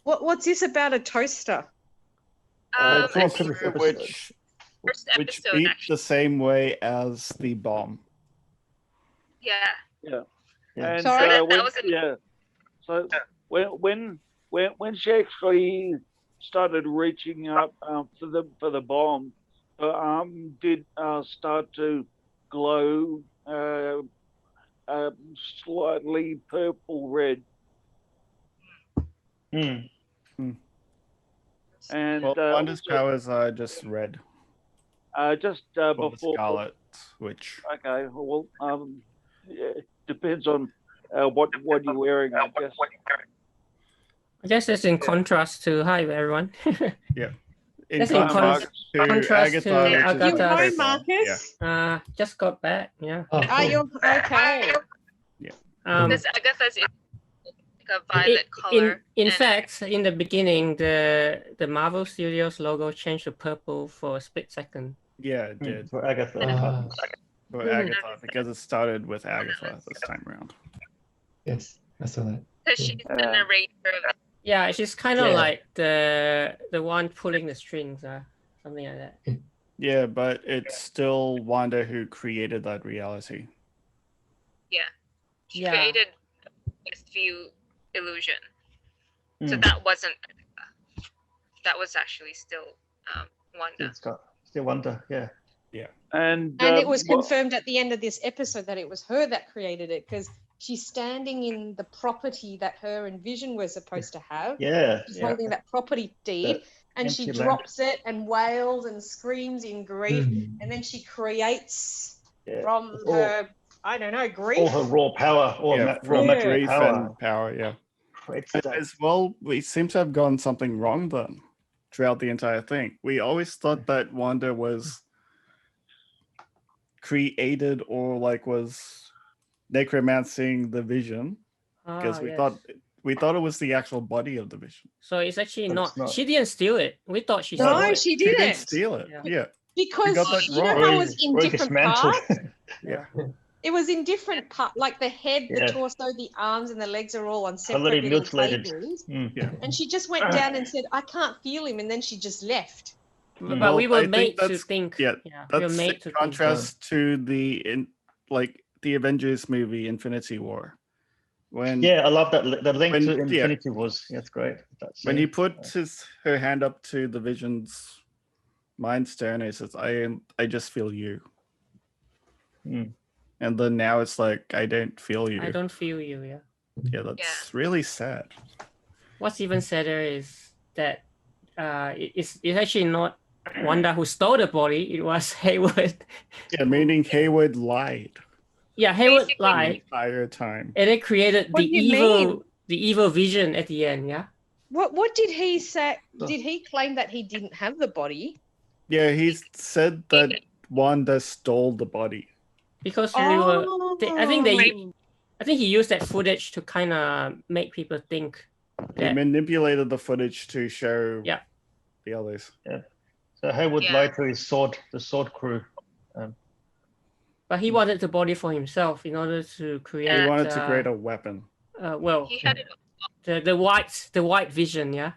What's this about a toaster? I think which first which episode, beat actually. the same way as the bomb. Yeah. Yeah. Yeah. And Sorry? That when, was an- yeah. So when she actually started reaching up for the bomb, her arm did start to glow slightly purple red. Mm. And Well, Wanda's also, powers are just red. just Well, the before. Scarlet Witch. Okay, well, yeah, depends on what you're wearing, I guess. I guess that's in contrast to hi everyone. Yeah. In That's in contrast to contrast Agatha, to which is Agatha. You purple. home, Marcus? Yeah. Just got back. Yeah. Oh, Are cool. you okay? Because Agatha's is like a violet color. In and- fact, in the beginning, the Marvel Studios logo changed to purple for a split second. Yeah, it did. For Agatha. For Agatha, because it started with Agatha this time around. Yes, I saw that. Because she's the narrator of it. Yeah, she's kind of Yeah. like the one pulling the strings, something like that. Yeah, but it's still Wanda who created that reality. She Yeah. created this view illusion. So Mm. that wasn't Agatha. That was actually still Wanda. It's got still Wanda, yeah. And And it was confirmed at the end of this episode that it was her that created it because she's standing in the property that her and Vision were supposed to have. Yeah. She's Yeah. holding that property deed, and she empty land. drops it and wails and screams in grief, Mm. and then she creates Yeah. from It's all- her, I don't know, grief. All her raw power, all Yeah, raw from magic grief power. and power, yeah. Creates But that. as well, we seem to have gotten something wrong then throughout the entire thing. We always thought that Wanda was created or like was necromancing the Vision because we yes. thought it was the actual body of the Vision. So it's actually But not, it's not. She didn't steal it. We thought she stole No, it. she She didn't didn't. steal it. Yeah. Yeah. Because got that you know wrong. how it was in Or different dismantled. parts? Yeah. It was in different parts, like the head, the Yeah. torso, the arms, and the legs are all on Totally separate little mutilated. tables. Mm. Yeah. And she just went down and said, I can't feel him. And then she just left. But Well, we I were think made to that's- think. yeah, we were That's made in to think. contrast to the Avengers movie Infinity War. When Yeah, I love that. The link When- to yeah. Infinity was that's great. when he put her hand up to the Vision's Mindstone, he says, I just feel you. Mm. And then now it's like, I don't feel you. I don't feel you, yeah. Yeah, that's really sad. What's even sadder is that it's actually not Wanda who stole the body, it was Hayward. Yeah, meaning Hayward lied Yeah, Hayward Basically- the lied, entire time. and it created What the do you mean? evil Vision at the end, yeah? What did he say? Oh. Did he claim that he didn't have the body? Yeah, he said that Wanda stole the body. Because I think Oh. I think he used that footage to kind of make people think He that, manipulated the footage to show Yeah. the others. So Hayward Yeah. lied to the sword crew. but he wanted the body for himself in order to create. He wanted to create a weapon. Well, He had it. the white Vision, yeah.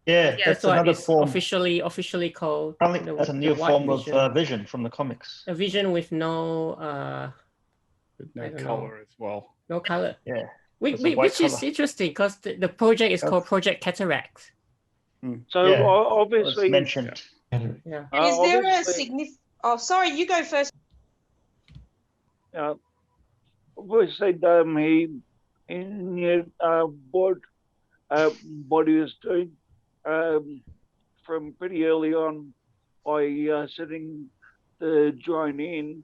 Yeah, Yeah. that's what another it's form. officially called. Apparently, the- that's a the new white form Vision. of Vision from the comics. A Vision with no With I no don't color as well. no color. Yeah. Which It's a white is colour. interesting because the project is called Project Cataract. So Yeah. obviously, Was mentioned. Yeah. Is there a obviously, significant? Oh, sorry, you go first. obviously, he knew what he was doing from pretty early on by setting the drone in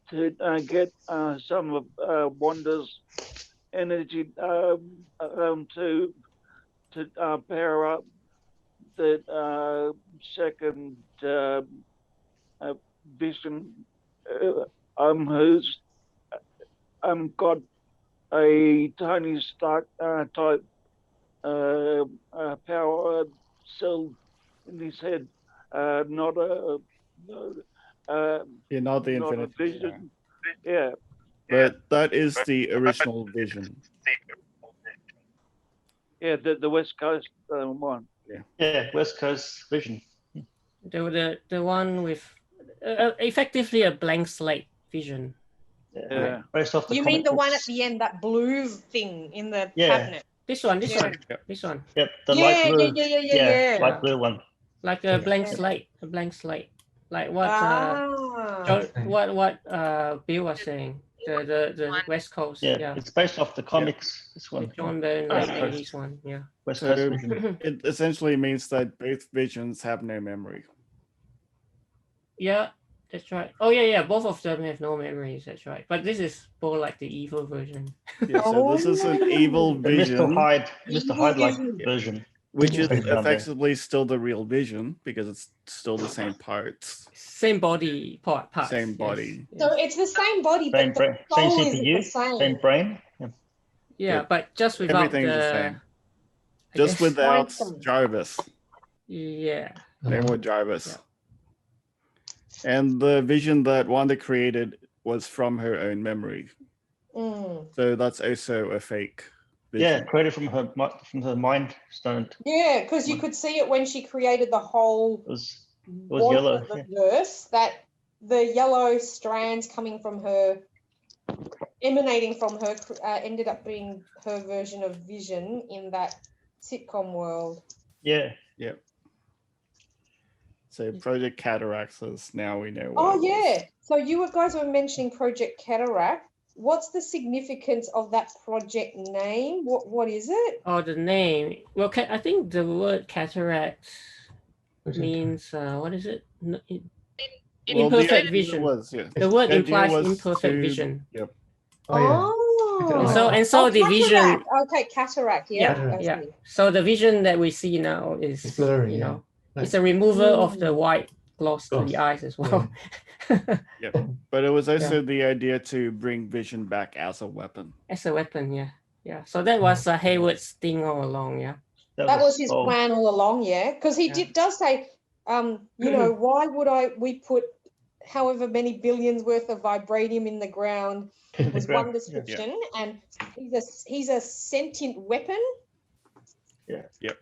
to get some of Wanda's energy to power up the second Vision, who's got a Tony Stark type power cell in his head, not a Yeah, not the not a Infinity. Vision. Yeah. But that is the original Vision. Yeah, the West Coast one. Yeah, West Coast Vision. The one with effectively a blank slate vision. Yeah. Based off the You mean comic the one books. at the end, that blue thing in the Yeah. cabinet? This one, this Yeah. one, Yep. this one. Yep, the light blue. Yeah. Light blue one. Like a blank slate, like what Bill was saying. The One. West Coast. Yeah, Yeah. it's based off the comics. This The one. John Byrne West late Coast. 80s one. Yeah. West So Coast Vision. it essentially means that both visions have no memory. Yeah, that's right. Oh yeah. Both of them have no memories. That's right. But this is more like the evil version. Yeah, so this is an evil The Mr. vision, Hyde like version. which is Down there. effectively still the real vision because it's still the same parts, Same body parts. same yes, body. yes. So it's the same body, Same but brain, the same soul isn't the CPU, same. same brain. Yeah. Yeah, but just without Everything's the same. I Just guess- without Mindstone. Jarvis. Yeah. No more Jarvis. And the vision that Wanda created was from her own memory. So that's also a fake vision. Yeah, created from her mind stone. It Yeah, because you could see it when she created the whole was Wanda yellow. Yeah. verse, that the yellow strands coming from her, emanating from her, ended up being her version of Vision in that sitcom world. Yeah. So Project Cataract says now we know what Oh it was. yeah. So you guys were mentioning Project Cataract. What's the significance of that project name? What is it? Oh, the name. Well, I think the word cataract means what is it? Well, the Imperfect idea vision. was, yeah. The word The idea implies was imperfect to- vision. Yep. And so the vision. Okay, cataract. Yeah. I Yeah. see. So the vision that we see now is It's blurry, you know, yeah. it's a remover of the white gloss to the Gloss, eyes as well. But it was also the idea to bring Vision back as a weapon. As a weapon, yeah. So that was Hayward's thing all along, yeah. That was his oh, plan all along, yeah. Because he does say, you know, why would we put however many billions worth of vibranium in the ground was ground, one description, and he's a sentient weapon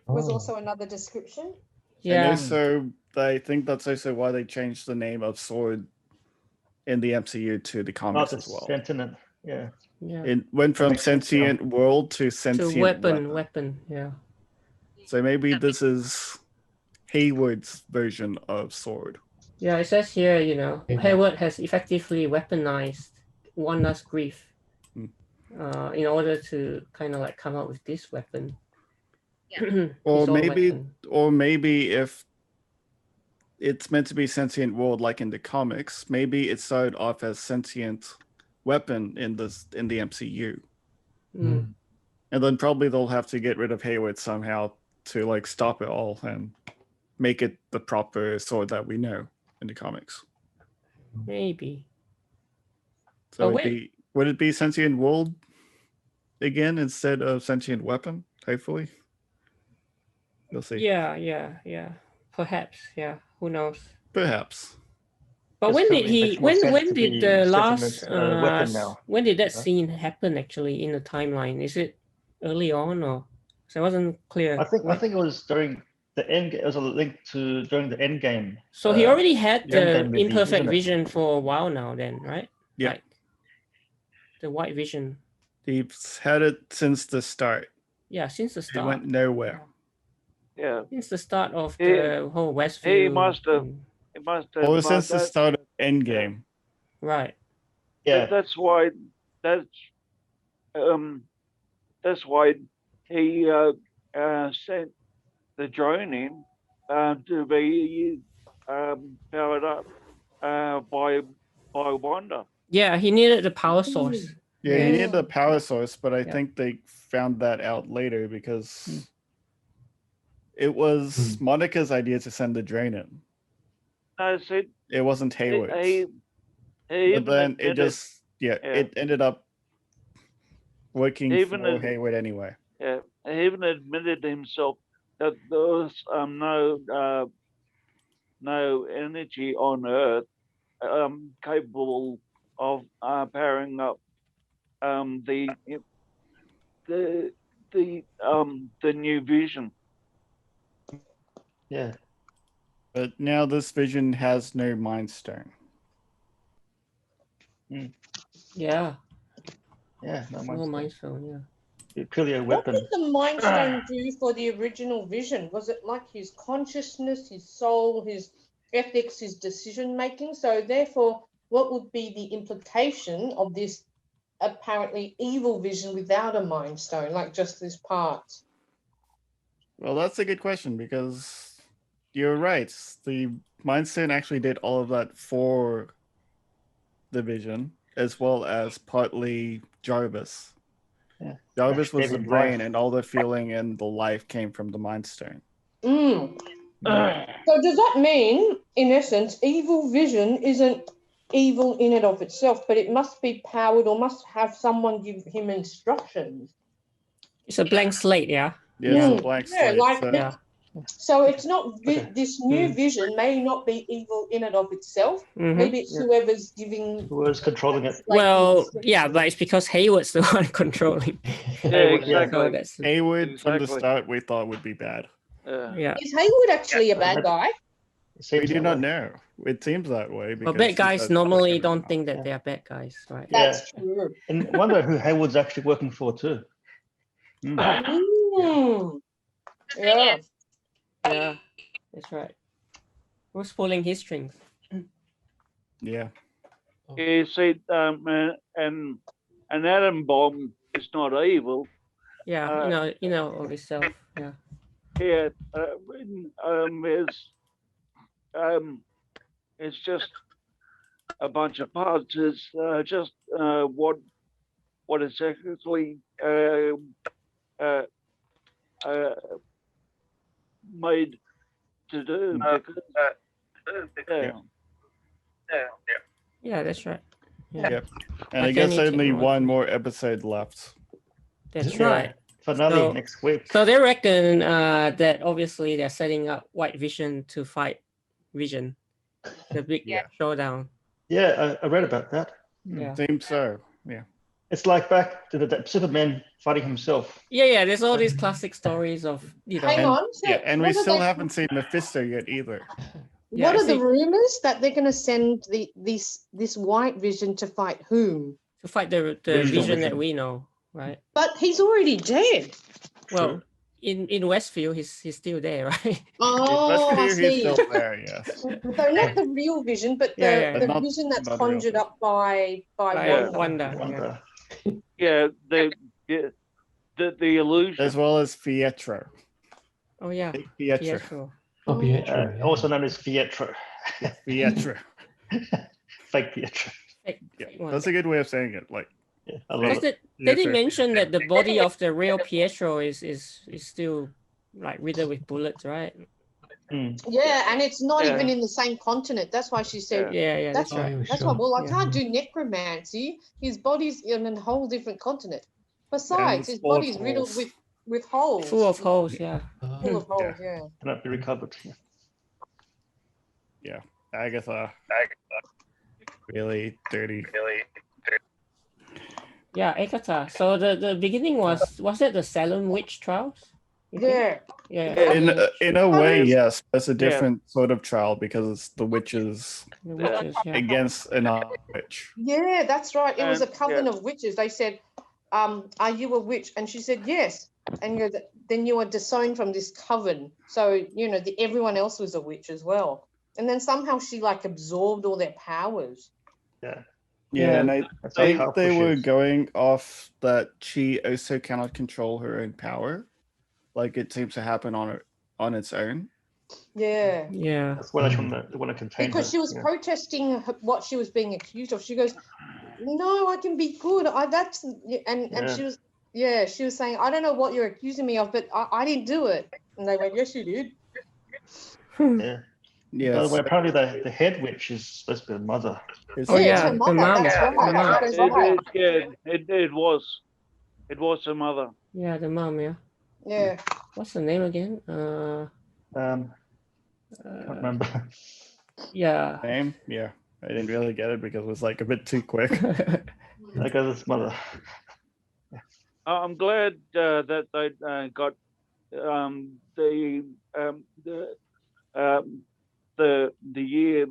was also another description. And also, I think that's also why they changed the name of Sword in the MCU to the comics as well. Sentient. Yeah. It went from sentient world to sentient weapon, yeah. So maybe this is Hayward's version of Sword. Yeah, it says here, you know, Hayward has effectively weaponized Wanda's grief in order to kind of like come up with this weapon. Or maybe if it's meant to be sentient world like in the comics, maybe it started off as sentient weapon in the MCU. Mm. And then probably they'll have to get rid of Hayward somehow to like stop it all and make it the proper sword that we know in the comics. Maybe. So would it be sentient world again instead of sentient weapon? Hopefully. We'll see. Yeah. Perhaps, yeah. Who knows? Perhaps. But when did the last weapon now? when did that scene happen actually in the timeline? Is it early on or so it wasn't clear? I think it was during the end. It was a link to during the end game. So he already had the Endgame movie, imperfect isn't it? vision for a while now then, right? Yeah. Like the white vision. He's had it since the start. Yeah, since the It start. went nowhere. Yeah. Since the start of the whole Westview. He must have. It must have. Or since the start of Endgame. Right. Yeah. That's why. That's why he sent the drone in to be powered up by Wanda. Yeah, he needed the power source. Yeah, he needed a power source, but I think they found that out later because it was Monica's idea to send the drone in. No, see, It wasn't Hayward's. he But then it just it ended up working Even for as- Hayward anyway. Yeah, he even admitted himself that there was no energy on Earth capable of powering up the new Vision. Yeah. But now this Vision has no Mindstone. Yeah. Yeah. No No Mindstone. Mindstone, yeah. Purely a What weapon. did the Mind Stone do for the original Vision? Was it like his consciousness, his soul, his ethics, his decision making? So therefore, what would be the implication of this apparently evil Vision without a Mind Stone, like just this part? Well, that's a good question because you're right. The Mindstone actually did all of that for the Vision, as well as partly Jarvis. Yeah. Jarvis was the David brain, Life. and all the feeling and the life came from the Mind Stone. So does that mean, in essence, evil Vision isn't evil in and of itself, but it must be powered or must have someone give him instructions? It's a blank slate, yeah. Yeah, it's a blank Yeah, slate. like so- Yeah. So it's not Okay. this new Vision may not be evil in and of itself. Mhm. Maybe it's Yeah. whoever's giving. Who was controlling it? Well, instructions. yeah, but it's because Hayward's the one controlling. Yeah, Hayward, yeah. exactly. So that's Haywood from the Exactly. start we thought would be bad. yeah. Is Hayward actually a bad guy? It We seems do that not way. know. It seems that way. But because bad he guys says- normally don't think that they are bad guys, right? Yeah. That's true. And wonder who Hayward's actually working for too. Mm. The thing Yeah. is, Yeah, that's right. Who's pulling his strings? Yeah. You see, and an atom bomb is not evil. Yeah, you know of itself. Yeah. Yeah, it's just a bunch of parts. It's just what it's actually made to do. Yeah, that's right. Yeah, Yep. And Like I guess any only technology. one more episode left. that's Yeah. right. Finale So- next week. So they reckon that obviously they're setting up White Vision to fight Vision, the big Yeah. showdown. Yeah, I read about that. Yeah. Seems so. Yeah. It's like back to the Superman fighting himself. Yeah. There's all these classic stories of Hang And- on. So Yeah, and we what are still they- haven't seen Mephisto yet either. Yeah, What I are the see. rumors that they're going to send this White Vision to fight whom? to fight the Original Vision that Vision. we know, right? But he's already dead. Well, in Westfield, he's still there, right? Oh, I He's see. still there, yes. So not the real Vision, but the, Yeah. But the not- Vision that's not the real conjured Vision. up by By Wanda. Wanda. Yeah. Wonder. Yeah, the illusion. As well as Pietro. Oh yeah. Big Pietro. Pietro. Oh, Pietro. yeah. Also known as Pietro. Pietro. Fake Pietro. Yeah, Fake one. that's a good way of saying it. Like, Yeah, I love Because it. they did Pietro. mention that the body of the real Pietro is still like riddled with bullets, right? Yeah, and it's not Yeah. even in the same continent. That's why she said. Yeah, That's that's Oh, right. yeah, That's sure. why. Well, I Yeah. can't do necromancy. His body's in a whole different continent. Besides, it's his full of body's riddled holes. with holes. Full of holes, yeah. Full of holes. Yeah. Cannot be recovered. Agatha. Really dirty. Yeah, Agatha. So the beginning was that the Salem Witch trials? You think? Yeah. Yeah. In a way, Yes. yes. It's a different sort of trial because it's the witches The witches, yeah. against another witch. Yeah, that's right. It was a And- coven yeah. of witches. They said, "Are you a witch?" And she said, "Yes." And then you are disowned from this coven. So everyone else was a witch as well. And then somehow she like absorbed all their powers. Yeah, Yeah. and I That's how think powerful they she were is. going off that she also cannot control her own power. Like it seems to happen on its own. Yeah. Yeah. That's why they want to contain Because her. she was Yeah. protesting what she was being accused of. She goes, "No, I can be good. And Yeah. she was saying, I don't know what you're accusing me of, but I didn't do it." And they went, "Yes, you did." Yeah. By Yes. the way, apparently the head witch is supposed to be the mother. It's- Oh, it's yeah, her the mother. mom. That's The right. mom. That's right. It was her mother. Yeah, the mom, yeah. Yeah. What's the name again? Can't remember. Yeah. Name? Yeah. I didn't really get it because it was like a bit too quick. I guess it's mother. I'm glad that they got the year.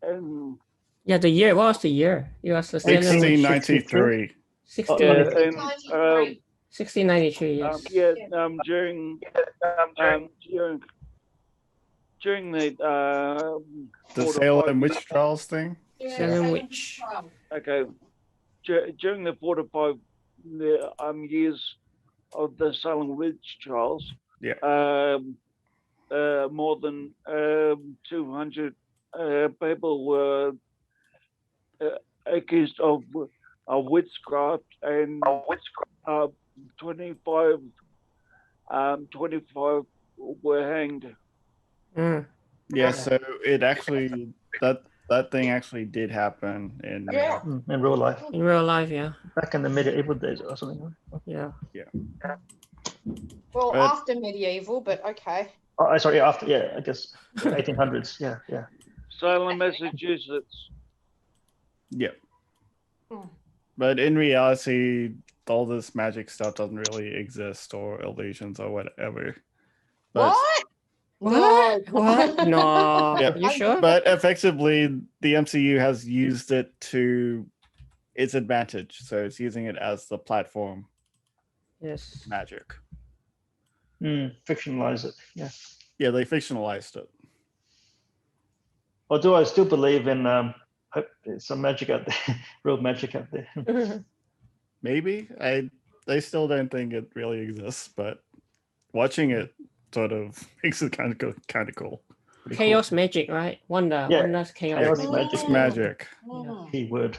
And Yeah, the year. What was the year? It was the Salem Witch 1693. 1693. Yes. During the The Salem Witch trials thing. Salem Witch. Okay, during the 4 to 5 years of the Salem Witch trials, more than 200 people were accused of witchcraft, and 25 were hanged. Mm. Yeah, so it actually that thing actually did happen in real life. In real life, yeah. Back in the medieval days or something. Yeah. Well, after medieval, but okay. Oh, sorry, after, I guess 1800s. Yeah. Salem, Massachusetts. Yeah. But in reality, all this magic stuff doesn't really exist, or illusions or whatever. But, What? No. Yeah. You sure? But effectively, the MCU has used it to its advantage. So it's using it as the platform. Yes. Magic. Fictionalize it. Yeah. Yeah, they fictionalized it. Although I still believe in some magic out there, real magic out there. Maybe. I still don't think it really exists, but watching it sort of makes it kind of cool. Chaos magic, right? Wanda's chaos magic. It's magic. Keyword.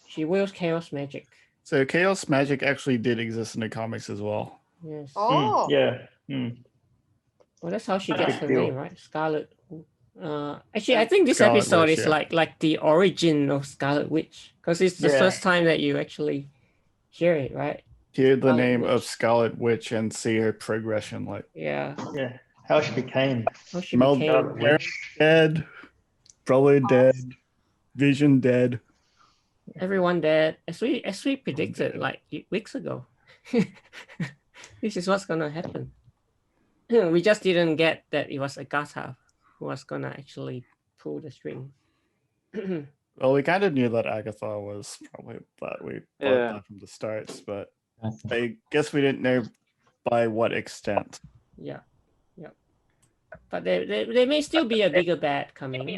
She wields chaos magic. So chaos magic actually did exist in the comics as well. Yes. Oh. Well, that's how she gets her deal. name, right? Scarlet. Actually, I think this Scarlet episode Witch, is like the origin of Scarlet Witch, because it's the first time that you actually hear it, right? Hear the Scarlet name of Witch. Scarlet Witch and see her progression, like Yeah. How she became. How she Mel became. Parents dead, brother dead, Vision dead. Everyone dead, as we predicted like weeks ago. This is what's gonna happen. We just didn't get that it was Agatha who was gonna actually pull the string. Well, we kind of knew that Agatha was probably that. We thought that from the start, but I guess we didn't know by what extent. Yeah. But there may still be a bigger bad coming,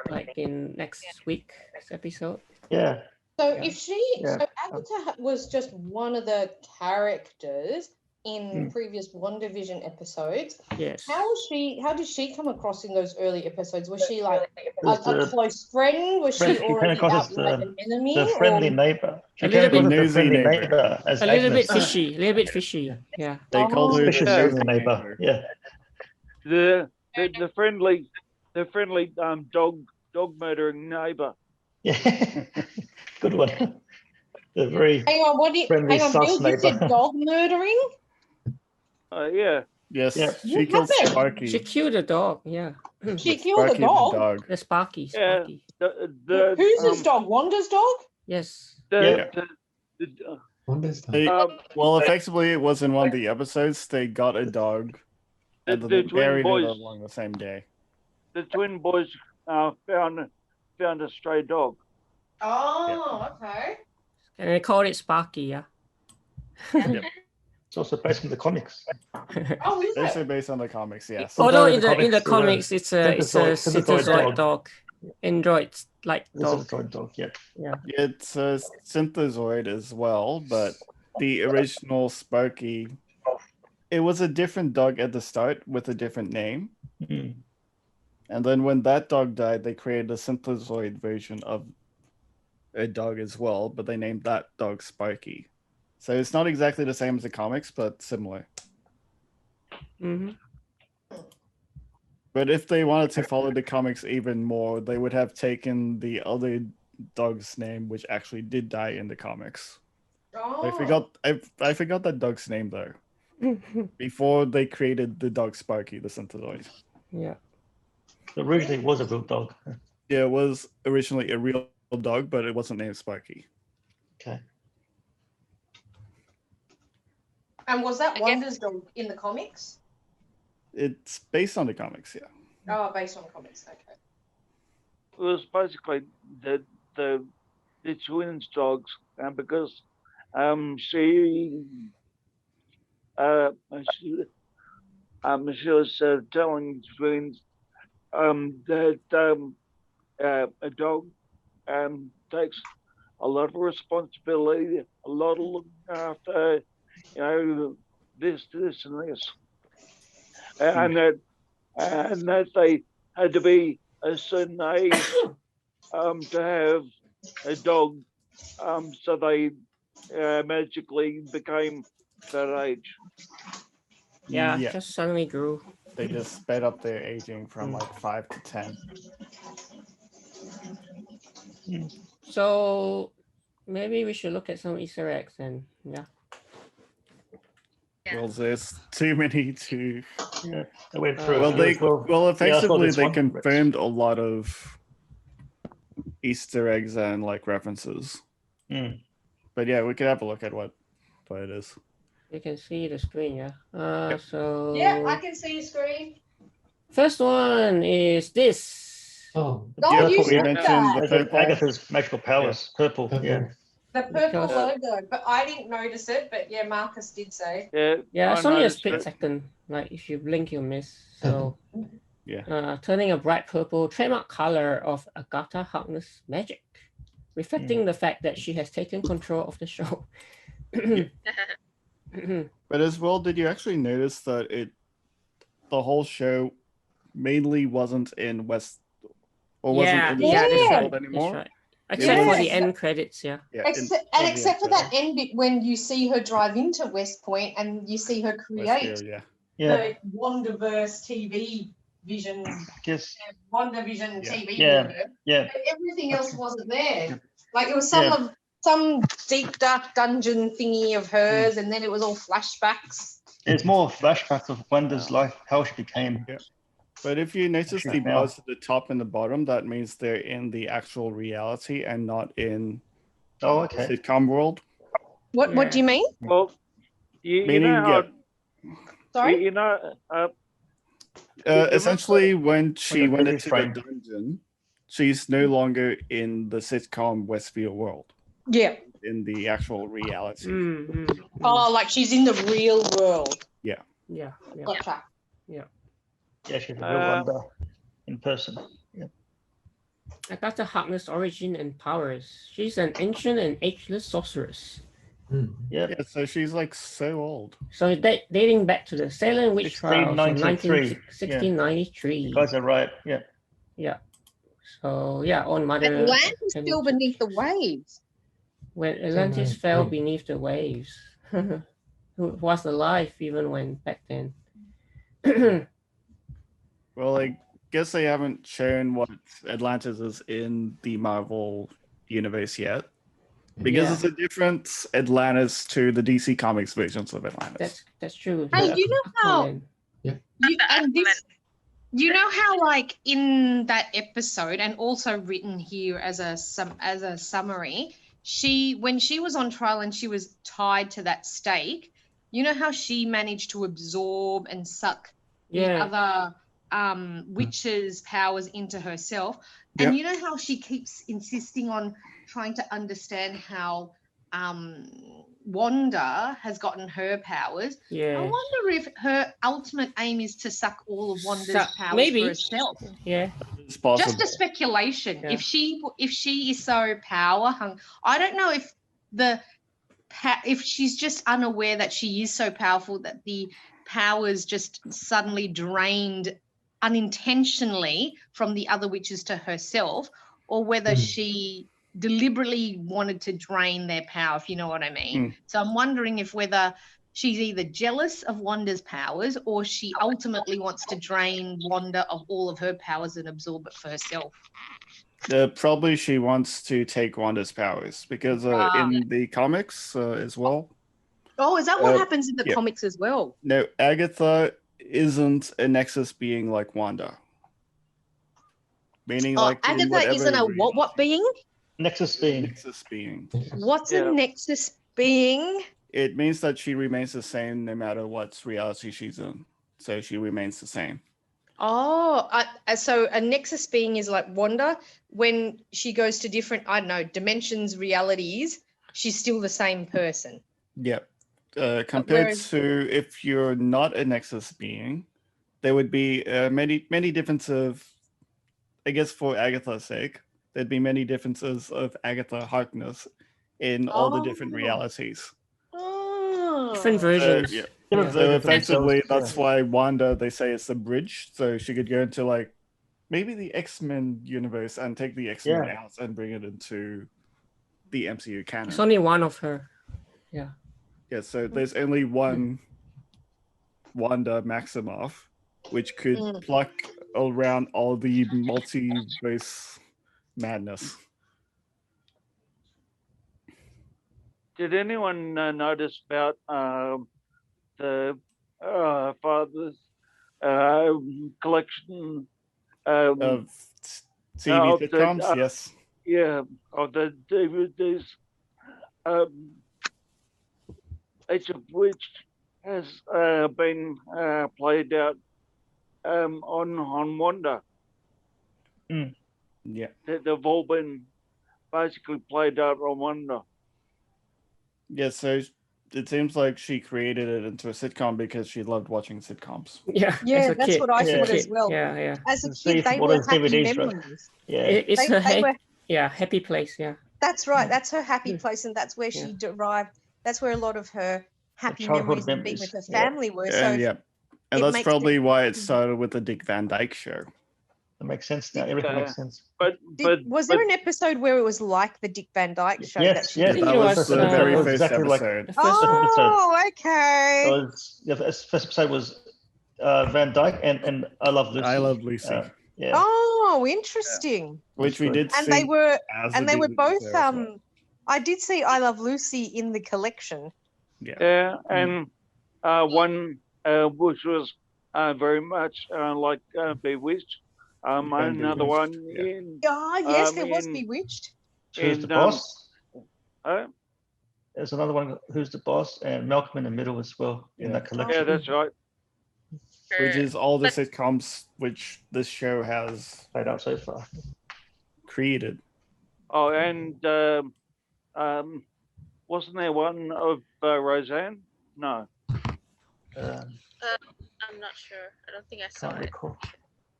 like in next week's episode. Yeah. So if Agatha was just one of the characters in previous WandaVision episodes, yes. How did she come across in those early episodes? Was she like a close friend? Was she already out like an enemy? The friendly neighbour. A little bit nosy neighbour. A little bit fishy. Yeah. They call her Suspicious nosy neighbour. Yeah. The friendly dog murdering neighbour. Yeah. Good one. The very friendly sus Bill, you neighbour. said dog murdering? Yeah. Yes, Yeah. she killed happened? Sparky. She killed a dog. Yeah. She killed Sparky a dog? The Sparky. Yeah. Who's his dog? Wanda's dog? Yes. Well, effectively, it was in one of the episodes. They got a dog, and then they buried it along the same day. The twin boys found a stray dog. Oh, okay. And they called it Sparky. Yeah. Yep. It's also based on the comics. Oh, is They're it? so based on the comics, yes. Although Although in the the comics, it's a synthezoid dog. dog. Android like dog. Dog, yeah. It's a synthezoid as well, but the original Sparky, it was a different dog at the start with a different name. And then when that dog died, they created a synthezoid version of a dog as well, but they named that dog Sparky. So it's not exactly the same as the comics, but similar. But if they wanted to follow the comics even more, they would have taken the other dog's name, which actually did die in the comics. Oh. I forgot that dog's name though. Before they created the dog Sparky, the synthezoid. Yeah. Originally, it was a real dog. Yeah, it was originally a real dog, but it wasn't named Sparky. Okay. And was that I guess- Wanda's dog in the comics? It's based on the comics, yeah. Oh, based on comics. Okay. It was basically the twins' dogs, and because she was telling twins that a dog takes a lot of responsibility, a lot of looking after, this and this, and that they had to be a certain age to have a dog, so they magically became that age. Yeah, Yeah. just suddenly grew. They just sped up their aging from like 5 to 10. So maybe we should look at some Easter eggs and yeah. Yeah. Well, there's too many to. Yeah, I went through. Well, a few. effectively, this they one. confirmed a lot of Easter eggs and like references. Mm. But yeah, we could have a look at what it is. You can see the screen, yeah. So Yeah, I can see your screen. first one is this. Oh, Oh, you we said mentioned that. the purple. Agatha's magical powers, purple. purple. Yeah. The purple Because- logo, but I didn't notice it. But yeah, Marcus did say. Yeah, it's only a noticed split it. second. Like if you blink, you miss. So Yeah. turning a bright purple, trademark color of Agatha Harkness magic, reflecting the fact that she has taken control of the show. But as well, did you actually notice that the whole show mainly wasn't in West or wasn't in the Yeah, West that's world That's anymore? right. Except for the Yes. end credits, yeah. Yeah, Except for that end bit when you see her drive into West Point and you see her create yeah. Yeah. the WandaVerse TV vision, Guess. WandaVision Yeah. TV Yeah. universe, Yeah. but everything else wasn't there. Yeah. Like it was Yeah. some deep dark dungeon thingy of hers, and then it was all flashbacks. There's more flashbacks of Wanda's life, how she became. Yeah. But if you notice Sure, the now. bars at the top and the bottom, that means they're in the actual reality and not in Oh, the okay. sitcom world. What do you mean? Well, you Meaning, know how, Sorry. you know, Essentially, when she the went movie into frame. the dungeon, she's no longer in the sitcom Westfield world, Yeah. in the actual reality. Oh, like she's in the real world. Yeah, yeah. Gotcha. Yeah, she's a real Wanda in person. Yeah. Agatha Harkness' origin and powers. She's an ancient and ageless sorceress. Yeah. Yeah, so she's like so old. So dating back to the Salem Witch trials in 1693. 1693. You guys are right. Yeah. Yeah. So yeah, on Mother. Atlantis Penny- still beneath the waves. When Atlantis fell beneath the waves. Who was alive even when back then? Well, I guess they haven't shown what Atlantis is in the Marvel universe yet. Because it's a different Atlantis to the DC Comics versions of Atlantis. That's true. Hey, Yeah. you know how Aquaman. you know how like in that episode and also written here as a summary, when she was on trial and she was tied to that stake, you know how she managed to absorb and suck the other witches' powers into herself. And you know how she keeps insisting on trying to understand how Wanda has gotten her powers. Yeah. I wonder if her ultimate aim is to suck all of Wanda's powers maybe. for herself. Yeah. It's possible. Just a speculation. Yeah. If she is so power hung, I don't know if she's just unaware that she is so powerful that the powers just suddenly drained unintentionally from the other witches to herself, or whether she deliberately wanted to drain their power, if you know what I mean. So I'm wondering if whether she's either jealous of Wanda's powers or she ultimately wants to drain Wanda of all of her powers and absorb it for herself. Probably she wants to take Wanda's powers because in the comics as well. Oh, is that what happens in the comics as well? No, Agatha isn't a Nexus being like Wanda. Meaning like in Agatha whatever isn't a what being? Nexus being. Nexus being. What's a Nexus being? It means that she remains the same no matter what reality she's in. So she remains the same. Oh, so a nexus being is like Wanda. When she goes to different, I don't know, dimensions, realities, she's still the same person. Yep. Compared whereas- to if you're not a nexus being, there would be many differences. I guess for Agatha's sake, there'd be many differences of Agatha Harkness in all the different Oh. realities. Oh. Different versions. yeah. Different So versions of effectively, themselves, that's why Wanda, they say it's the bridge. So she could go into like maybe the X-Men universe and take the X-Men Yeah. out and bring it into the MCU canon. It's only one of her. Yeah. Yeah, so there's only one Wanda Maximoff, which could pluck around all the multiverse madness. Did anyone notice about the father's collection? Of TV of the, sitcoms, yes. Yeah, of the DVDs, each of which has been played out on Wanda. Yeah. They've all been basically played out on Wanda. Yeah, so it seems like she created it into a sitcom because she loved watching sitcoms. Yeah. Yeah, as a that's kid. what I As a thought as kid. well. Yeah, yeah. As a See kid, they what were those happy DVDs, right? memories. Yeah. It's They- her they were- happy place. Yeah. That's right. That's her happy place, and that's where she Yeah. derived. That's where a lot of her happy childhood memories and being memories, with her yeah. family were. And So yeah. And it that's makes probably sense. why it started with the Dick Van Dyke Show. That makes sense now. Everything makes sense. But was there an episode where it was like the Dick Van Dyke show? Yes, that she yes. did? think That it was was, the very it was first exactly like- episode. The first one. Oh, okay. It was, yeah, the first episode was Van Dyke and I Love Lucy. I Love Lucy. Yeah. Oh, interesting. Which we did And see. they were as and a they were DVD both show as well. I did see I Love Lucy in the collection. yeah, and one which was very much like Bewitched. Another Bewitched, one yeah. in Ah, yes, there was in- Bewitched. Who's the in, Boss? There's There's another one, Who's the Boss? And Malcolm in the Middle as well in Yeah. that collection. yeah, that's right. Which is all the But- sitcoms which this show has Played out so far. created. Oh, and wasn't there one of Roseanne? No. I'm not sure. I don't think I saw Can't it. recall.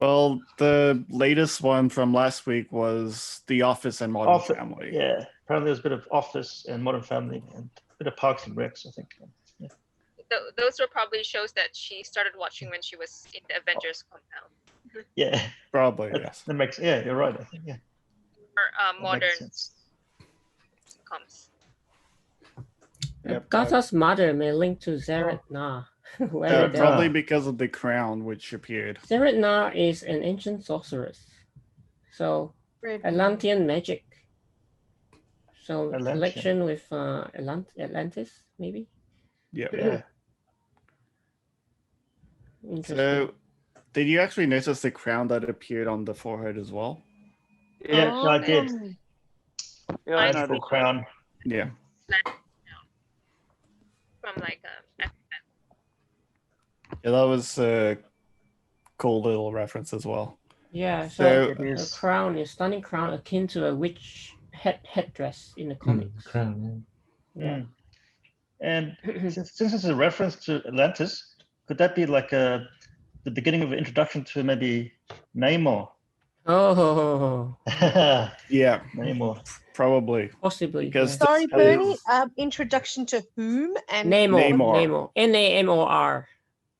Well, the latest one from last week was The Office and Modern Family. Yeah. Apparently there's a bit of Office and Modern Family and a bit of Parks and Recs, I think. Those were probably shows that she started watching when she was in the Avengers compound. Yeah. Probably, That, yes. that makes, yeah, you're right. I think, yeah. Or that modern makes sense. sitcoms. Yep, Agatha's mother may link to Zhered-Na. Where the probably because of the crown which appeared. Zhered-Na is an ancient sorceress. So Atlantean magic. So Atlantean. connection with Atlantis, maybe. Yeah. Yeah. Interesting. So, did you actually notice the crown that appered on the forehead as well? Yeah, no, I did. Yeah, I Magical noticed. crown. Yeah. From like Yeah, that was a cool little reference as well. Yeah, So- so It a is. crown, a stunning crown akin to a witch headdress in the comics. Crown, Yeah. And since it's a reference to Atlantis, could that be like the beginning of an introduction to maybe Namor? Oh, Yeah, Namor. probably. possibly. Because yeah. Sorry, that Bernie. is- Introduction to whom and Namor. Namor. Namor.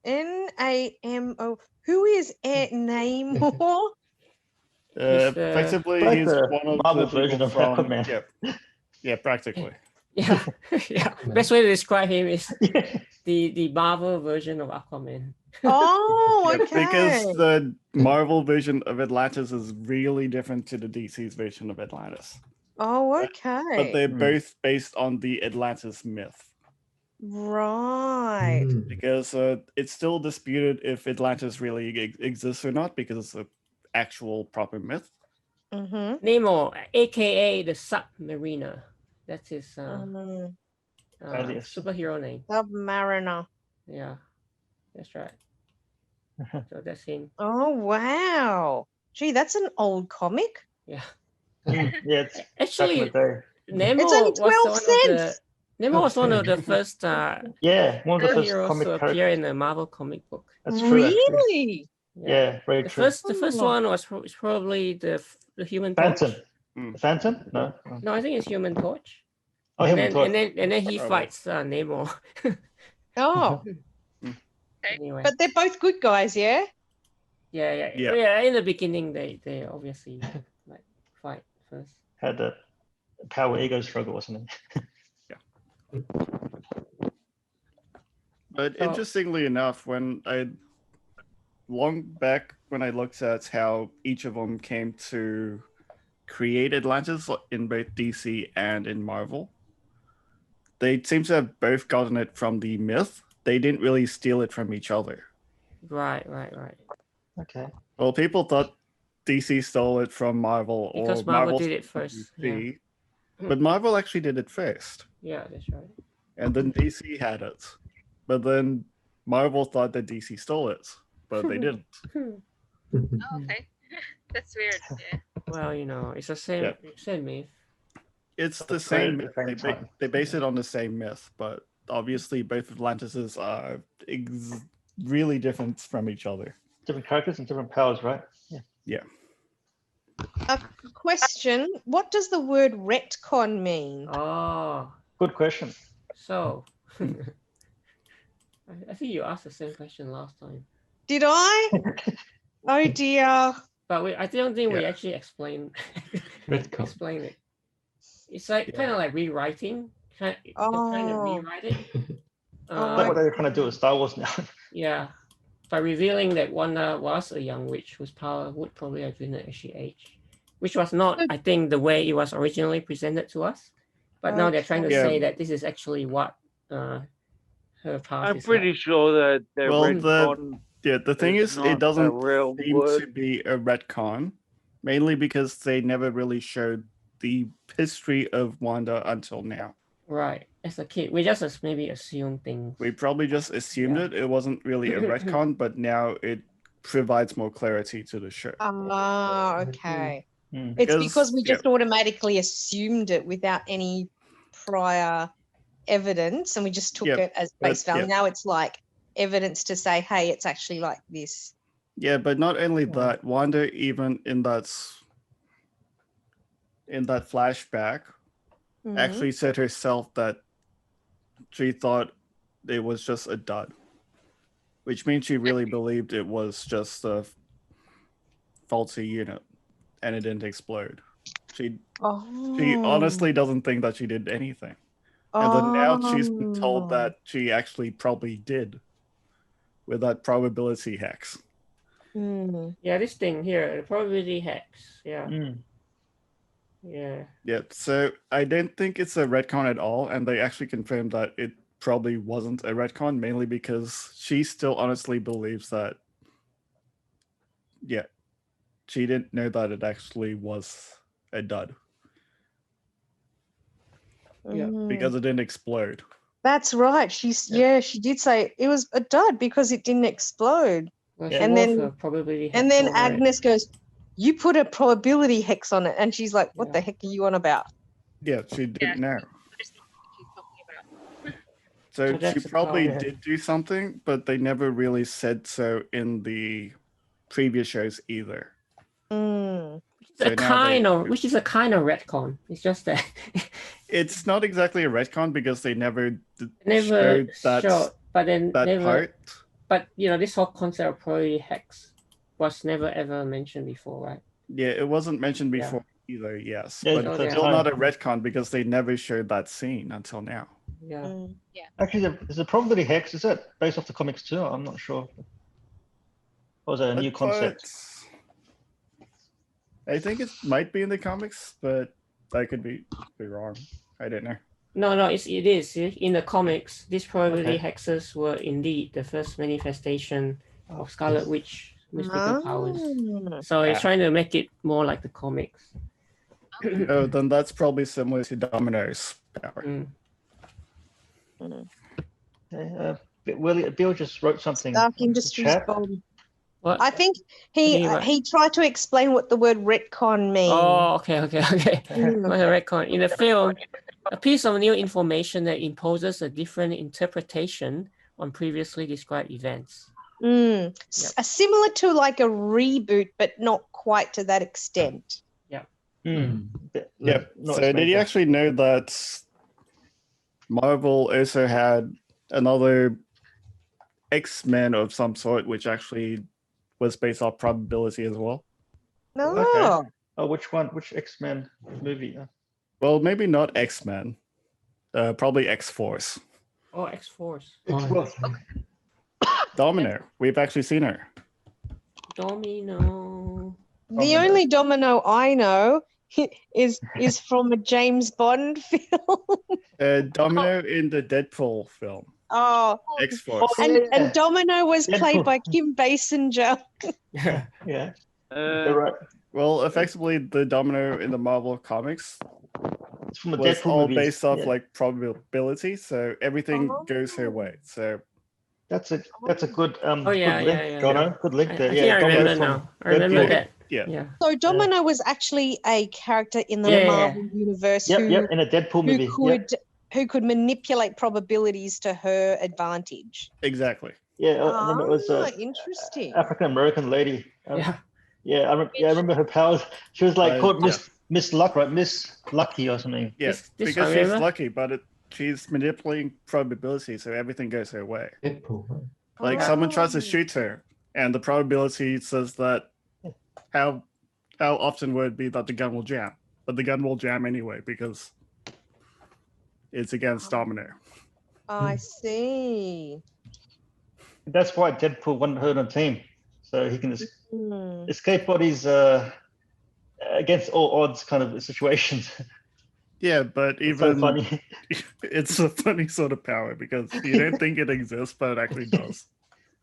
Namo. Who is Namor? He's, effectively, like he's the one of Marvel the version people of from. Aquaman. Yeah, practically. Yeah, yeah. Best way to describe him is the Marvel version of Aquaman. Oh, Yeah, okay. because the Marvel version of Atlantis is really different to the DC's version of Atlantis. Oh, okay. But they're Hmm. both based on the Atlantis myth. Right. Because it's still disputed if Atlantis really exists or not, because it's an actual proper myth. Mm-hmm. Namor, aka the Submariner. That's his Alias. superhero name. Submariner. Yeah, that's right. So that's him. Oh wow. Gee, that's an old comic. Yeah. Yeah, it's back in the Actually, day. Nemo It's only was 12 one of the cents. Nemo was one of the first Yeah, one of the first superheroes comic to appear characters. in the Marvel comic book. That's true, actually. Really? Yeah, very The true. first Oh. one was probably the Human Phantom. Torch. The Phantom? No. No, I think it's Human Torch. Oh, and Human Torch. then he Probably. fights Nemo. Oh, Anyway, but they're both good guys, yeah? yeah. In the beginning, they obviously like fight first. Had a power ego struggle, wasn't it? But So- interestingly enough, when I looked at how each of them came to create Atlantis in both DC and in Marvel, they seem to have both gotten it from the myth. They didn't really steal it from each other. Right. Okay. Well, people thought DC stole it from Marvel, Because or Marvel did stole it first, from DC. But Marvel actually did it first, Yeah, that's right. and then DC had it. But then Marvel thought that DC stole it, but they didn't. Oh, okay. That's weird. Yeah. Well, it's the same myth. It's the That's same right, myth. at the same time. They base it on the same myth, but obviously both Atlantises are really different from each other. Different characters and different powers, right? Yeah. A question. What does the word retcon mean? Oh, Good question. so I think you asked the same question last time, Did I? Oh dear. but I don't think we Yeah. actually explained Retcon. explain it. It's like kind of like rewriting. They're trying to Oh. rewrite it. Oh That's what they're trying to do with Star Wars now. Yeah, by revealing that Wanda was a young witch whose power would probably have been at she age, which was not, I think, the way it was originally presented to us. But now they're trying to Okay. say that this is actually what her past I'm is pretty sure that their Well, retcon The thing is is, not it doesn't a real seem word. to be a retcon, mainly because they never really showed the history of Wanda until now. right. As a kid, we just maybe assume things. We probably just assumed it. It wasn't really a retcon, but now it provides more clarity to the show. Ah, okay. Hmm. It's Because- because we just automatically assumed it without any prior evidence, and we just took Yep, it as but- face value. yep. Now it's like evidence to say, hey, it's actually like this. Yeah, but not only that, Wanda, even in that flashback, Mhm. actually said herself that she thought it was just a dud, which means she really believed it was just a faulty unit and it didn't explode. She Oh. honestly doesn't think that she did anything. And then now she's been Oh. told that she actually probably did with that probability hex. Hmm. Yeah, this thing here, the probability hex. Yeah, Mm. yeah. Yeah, so I don't think it's a retcon at all, and they actually confirmed that it probably wasn't a retcon, mainly because she still honestly believes that, yeah, she didn't know that it actually was a dud Yeah, Mm. because it didn't explode. That's right. She did say it was a dud because it didn't explode. Well, Yeah. she And wrote then- her probability And hex then over it. Agnes goes, "You put a probability hex on it," and she's like, "What Yeah. the heck are you on about?" Yeah, she didn't know. Understand what she's talking about. So So that's she the probably problem. did do something, but they never really said so in the previous shows either. Mm. So now they- Which is a kind of retcon. It's just that It's not exactly a retcon because they never never showed showed, but then that never. part. But this whole concept of probability hex was never ever mentioned before, right? Yeah, it wasn't mentioned Yeah. before either, yes. Yeah, but for it's the still time. not a retcon because they never showed that scene until now. Yeah. Mm. Actually, is the probability hex, is that based off the comics too? I'm not sure. Or is it a new concept? I think it might be in the comics, but I could be wrong. I don't know. No, it is. In the comics, these probability Okay. hexes were indeed the first manifestation of Scarlet Witch mystical powers. Ah. So it's Yeah. trying to make it more like the comics. Oh, then that's probably similar to Domino's power. Mm. Bill just wrote something. Dark in the Industries chat. bomb. What? I think Yeah. he tried to explain what the word retcon means. Oh, okay. Mm. What a retcon. In the film, a piece of new information that imposes a different interpretation on previously described events. Similar to like a reboot, but not quite to that extent. Yeah. So did you actually know that Marvel also had another X-Men of some sort, which actually was based off probability as well? No. Okay. Oh, which one? Which X-Men movie? Well, maybe not X-Men. Probably X-Force. Oh, X-Force. Domino. We've actually seen her. Domino. The only Domino I know is from a James Bond film. Domino in the Deadpool film. Oh, X-Force. and Domino was played Deadpool. by Kim Basinger. Yeah. Yeah. Uh, You're right. Well, effectively, the Domino in the Marvel comics It's from the was Deadpool all movies. based off Yeah. like probability, so everything goes her way. So That's a good Oh, yeah, good link, yeah. Jono. Good link I there. think I Domino remember from now. I remember Deadpool. that. yeah. Yeah. So Domino was actually a character in the Yeah. Marvel universe Yep, in a Deadpool movie. who could manipulate probabilities to her advantage. Exactly. Yeah, I remember it was Interesting. African American lady. Yeah. I remember her powers. She was like called yeah. Miss Luck, right? Miss Lucky or something. Yeah, This because one, she's remember? lucky, but she's manipulating probability, so everything goes her way. Deadpool. Like someone tries to shoot her, and the probability says that how often would it be that the gun will jam? But the gun will jam anyway because it's against Domino. I see. That's why Deadpool wanted her on the team, so he can Hmm. escape bodies against all odds kind of situations. Yeah, but It's so even funny. it's a funny sort of power because you don't think it exists, but it actually does.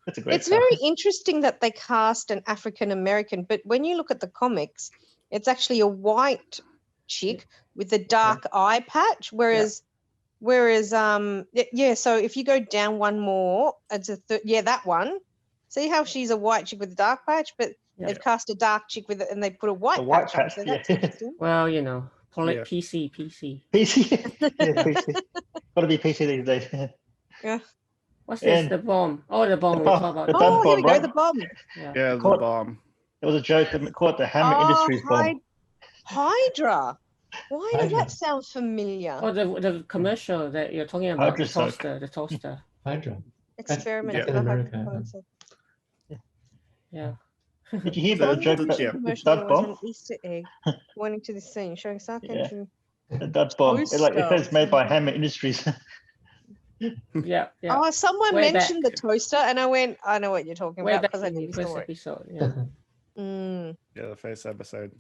That's a great. It's very interesting that they cast an African American, but when you look at the comics, it's actually a white chick with a dark eye patch, whereas so if you go down one more, it's that one. See how she's a white chick with a dark patch, but they've cast a dark chick with it and they put a white patch on. So that's interesting. Well, call it Yeah. PC. PC. Yeah, PC. Gotta be PC these days. Yeah. What's this? And- The bomb. Oh, the bomb. The We bomb. talk about The the bomb. Oh, here we go, right? the bomb. Yeah, the Caught- bomb. It was a joke that caught the Hammer Industries bomb. Hydra. Why does Hydra. that sound familiar? Oh, the commercial that you're talking about. The Hydra soak. toaster. The toaster. Hydra. Experiment That's with a in America, hydrogen. Yeah. Did you hear the joke about Yeah. the Commercial dud was bomb? an Easter egg pointing to the scene, showing sarcasm. The dud bomb. It says made by Hammer Industries. Yeah. Oh, someone Way mentioned back. the toaster, and I went, I know what you're talking Way about back because I in the never first saw it. episode. Yeah. Mm. Yeah, the first episode.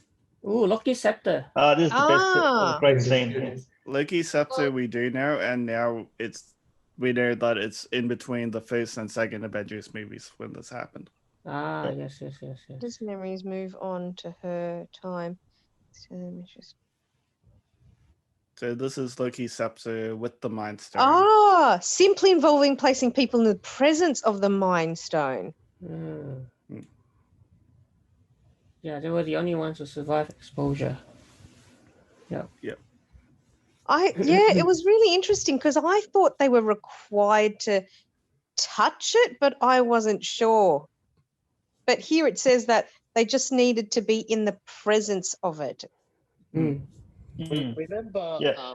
Ooh, Loki scepter. This is the best. Ah. Great scene. Yeah. Loki Scepter we do know, and now we know that it's in between the first and second Avengers movies when this happened. Ah, yes. His memories move on to her time. So let me just. So this is Loki Scepter with the Mindstone. Ah, simply involving placing people in the presence of the Mind Stone. Mm. Hmm. Yeah, they were the only ones to survive exposure. It was really interesting because I thought they were required to touch it, but I wasn't sure. But here it says that they just needed to be in the presence of it. Mm. Remember, Yeah.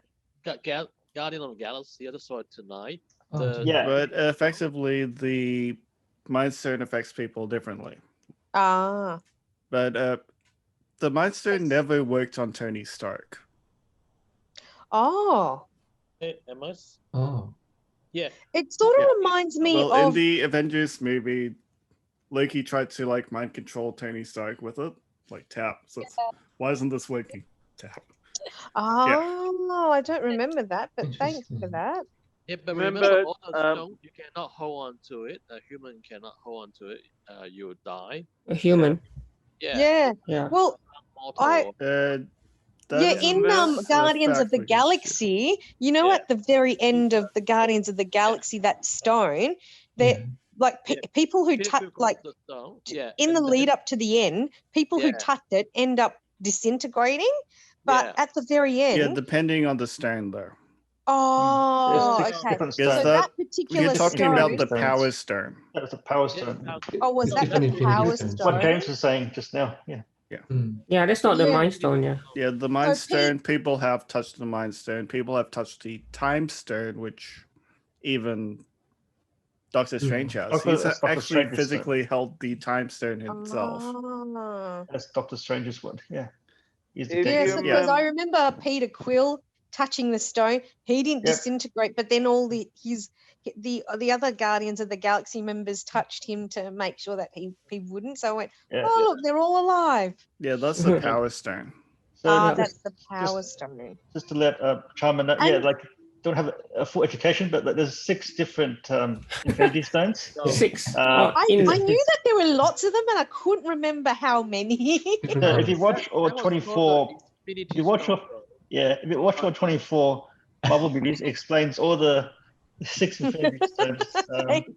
Guardian of the Galaxy, I just saw it tonight. Oh, Yeah. But effectively, the Mindstone affects people differently. Ah, But the Mindstone never worked on Tony Stark. oh. Am I? Oh. Yeah. It sort of Yeah. reminds me Well, in of the Avengers movie, Loki tried to like mind control Tony Stark with it, like tap. So why isn't this working? Tap. Oh, I don't remember that, but thanks for Interesting. that. Yeah, but Remember, remember, all the stone, you cannot hold on to it. A human cannot hold on to it. You will die. A human. Yeah. Yeah. Yeah. Well, Mortal I- or- Yeah, is in this a Guardians of fact the we can share? Galaxy, you know, Yeah. at the very end of the Guardians of the Galaxy, that stone, that like people who touch, like in the lead up to the end, people who touch it end up disintegrating. But at the very end, Yeah, depending on the stone, though. oh, There's six okay. different So Is stones. that You're particular talking stone. about the Stones. power stone. That was a power stone. Oh, was that different the infinity power stones. What stone? James was saying just now. Yeah. Yeah, that's not the Yeah. Mind Stone, yeah. Yeah, the Mind Stone, people have touched the Mind Stone. People have touched the Time Stone, which even Doctor Strange has. Doctor- He's that's Doctor actually Strange's physically held the Time Stone himself. Ah. That's Doctor Strange's one. Yeah. He's the If Yes, you, because I remember Peter Quill touching the stone. He didn't Yep. disintegrate, but then all the other Guardians of the Galaxy members touched him to make sure that he wouldn't. So I went, Yeah. oh look, they're all alive. Yeah, that's the Power Stone. So Ah, just, that's the power stone. just to let Charmian know, yeah, And- like don't have a full education, but there's 6 different Infinity Stones. 6. I knew that there were lots of them, and I couldn't remember how many. So if you watch all 24, if you watch all 24 Marvel movies, it explains all the 6 Infinity Stones.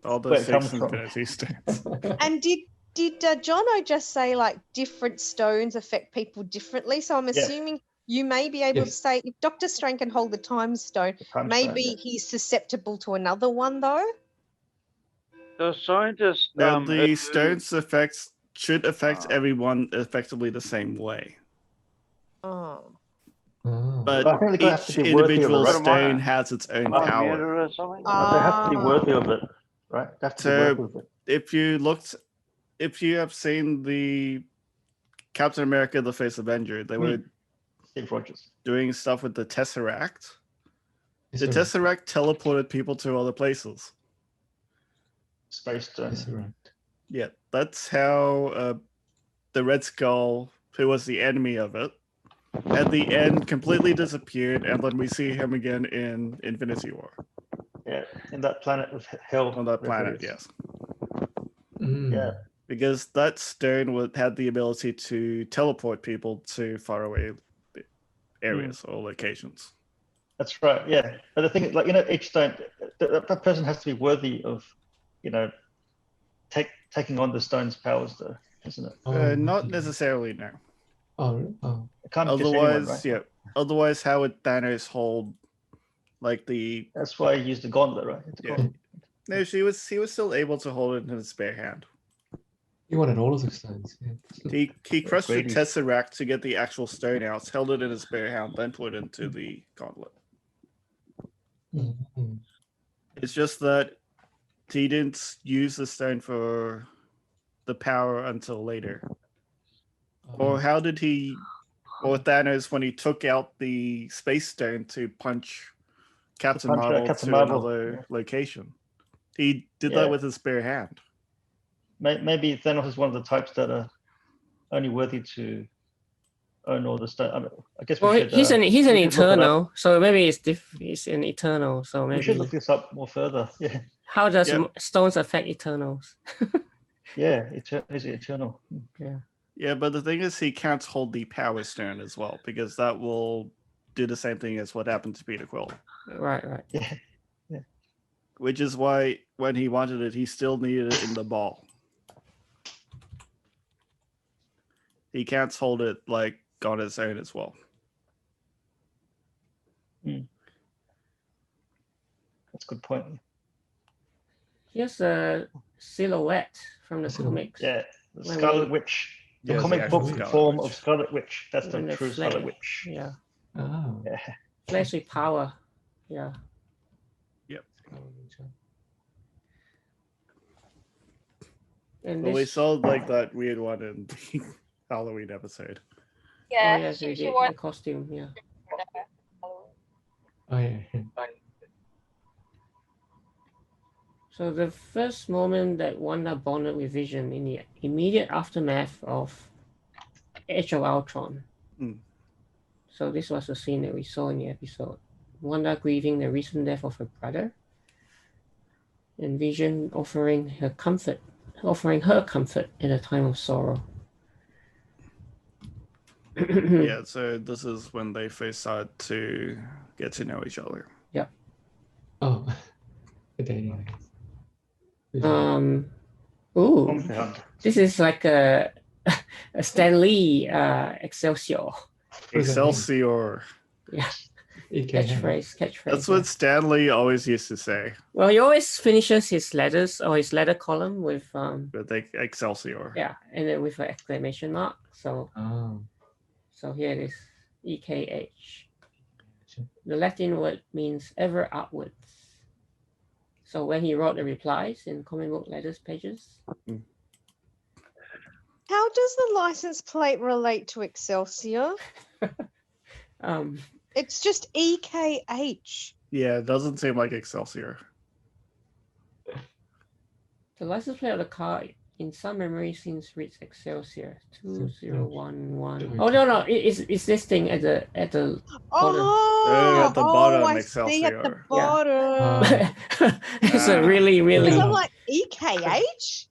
All the Where it 6 comes from. Infinity Stones. And did Jono just say like different stones affect people differently? So I'm assuming you may be able to say if Doctor Strange can hold the time stone, Time maybe Stone, he's susceptible to another one though. the scientists. Now, the stones should affect Ah. everyone effectively the same way. Oh. But I think they're gonna have each to be worthy of it, individual right? stone has its own power. Or something. But they have to be Ah. worthy of it, right? They have to be So- worthy of it. If you have seen the Captain America: The First Avenger, they were Steve Rogers. doing stuff with the Tesseract. The Tesseract teleported people to other places. Space Stone. Yeah, that's how the Red Skull, who was the enemy of it, at the end completely disappeared, and then we see him again in Infinity War Yeah, in that planet of hell. on that whatever planet. it is. Yes, Yeah. because that stone had the ability to teleport people to faraway areas or locations. That's right. Yeah, but the thing, is, like each stone, that person has to be worthy of, taking on the stone's powers, though, isn't it? Not necessarily, no. Oh. It can't be just anyone, Otherwise, right? yeah. Otherwise, how would Thanos hold, like the? That's why he used the gauntlet, right? It's a Yeah. gauntlet. No, he was still able to hold it in his bare hand. He wanted all of the stones. Yeah. He crushed the Greedy. Tesseract to get the actual stone out, held it in his bare hand, then put it into the gauntlet. Mhm. It's just that he didn't use the stone for the power until later. Or how did he, or Thanos, when he took out the space stone to punch Captain punch, Marvel Captain to Marvel, another yeah. location? He did Yeah. that with his bare hand. Maybe Thanos is one of the types that are only worthy to own all the stone. I guess we Well, should. he's an we should look it up. eternal, so maybe he's an eternal. So We should maybe look this up more further. Yeah, how does Yep. stones affect eternals? yeah, is it eternal? Yeah, but the thing is, he can't hold the power stone as well, because that will do the same thing as what happened to Peter Quill. Right. Yeah, Which is why when he wanted it, he still needed it in the ball. He can't hold it like on his own as well. that's a good point. Here's a silhouette from the Silhouette. comics. Yeah, the When Scarlet we- Witch, the Yeah, the comic actual book Scarlet form Witch. of Scarlet Witch. That's When the they true flare. Scarlet Witch. Yeah, Oh. Yeah. flash with power. Yeah. And But we this, saw like that weird one in the Halloween episode. Yeah, yes, she, we she did wore the costume. Yeah. Oh yeah. So the first moment that Wanda bonded with Vision in the immediate aftermath of Age of Ultron. Hmm. So this was the scene that we saw in the episode. Wanda grieving the recent death of her brother, and Vision offering her comfort in a time of sorrow. Yeah, so this is when they first start to get to know each other. Oh, Daniel. Ooh, Compound. this is like a Stan Lee Excelsior. Excelsior. Yeah, EKH. catchphrase. That's what Stanley always used to say. Well, he always finishes his letters or his letter column with But they Excelsior. yeah, and then with an exclamation mark. So Oh. so here it is, EKH. The Latin word means ever upwards. So when he wrote the replies in comic book letters pages, How does the license plate relate to Excelsior? It's just EKH. Yeah, it doesn't seem like Excelsior. the license plate of the car in some memory scenes reads Excelsior 2011. Oh no, it's this thing at the bottom. Oh, at the bottom, I see at the Excelsior. bottom. It's a really Because I'm like, EKH?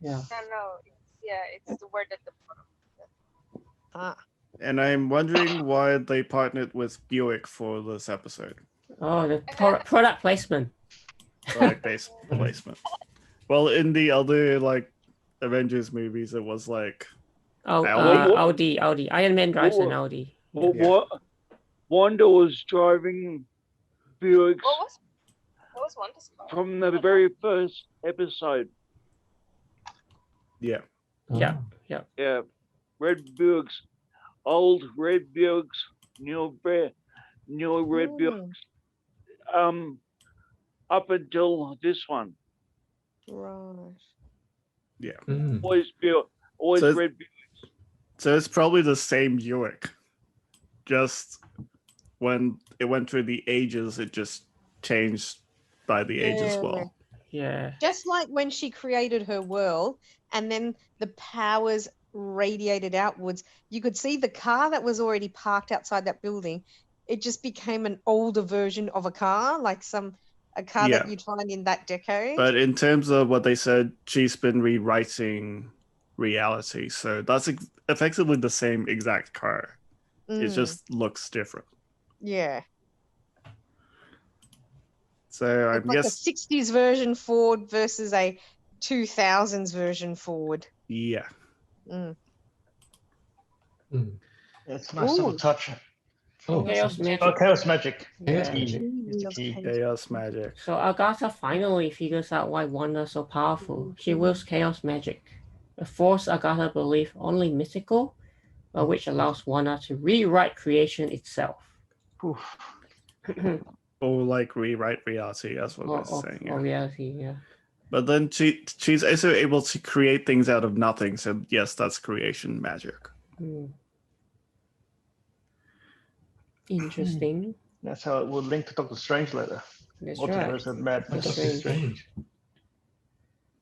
yeah. No, it's the word at the bottom. Ah. And I'm wondering why they partnered with Buick for this episode. Oh, the product placement. Product-based placement. Well, in the other like Avengers movies, it was like Audi. Iron Man drives an Audi. Well, what? Wanda was driving Buick's What was Wanda's car? from the very first episode. Yeah. Yeah. Yeah, red Buicks, old red Buicks, new red Buicks. Up until this one, Right. Yeah. always So red Buicks. So it's probably the same Buick. Just when it went through the ages, it just changed by the age as well. Yeah. Just like when she created her world and then the powers radiated outwards, you could see the car that was already parked outside that building. It just became an older version of a car, like a car that you'd find in that decade. But in terms of what they said, she's been rewriting reality. So that's effectively the same exact car. It just looks different. Yeah. So I It's like guess a 60s version Ford versus a 2000s version Ford. yeah. It's a nice little touch. Oh, Chaos magic. Oh, chaos magic. Chaos Yeah. magic. It's the key. Chaos magic. So Agatha finally figures out why Wanda's so powerful. She wields chaos magic, a force Agatha believes only mythical, but which allows Wanda to rewrite creation itself. Or like rewrite reality, that's what we're saying. Or reality, yeah. But then she's also able to create things out of nothing. So yes, that's creation magic. Interesting. That's how it will link to Doctor Strange later. That's Multiverse right. of Madness. That's Strange.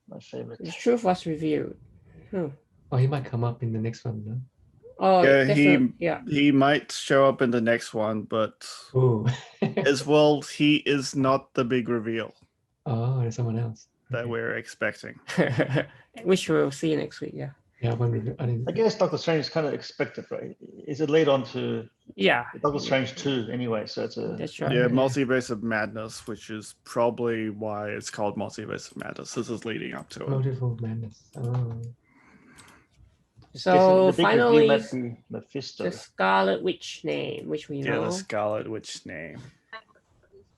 My favorite. The truth was revealed. Oh, he might come up in the next one, no? Oh, yeah, he might show up in the next one, but as well, he is not the big reveal. Oh, there's someone else that we're expecting. Which we'll see next week, yeah. Yeah, I guess Doctor Strange is kind of expected, right? Is it laid on to Doctor Strange 2 anyway? So it's a that's right. Yeah, Multiverse of Madness, which is probably why it's called Multiverse of Madness. This is leading up to it. Multiverse Madness. Oh. So finally, Mephisto. the Scarlet Witch name, which we know. Yeah, the Scarlet Witch name.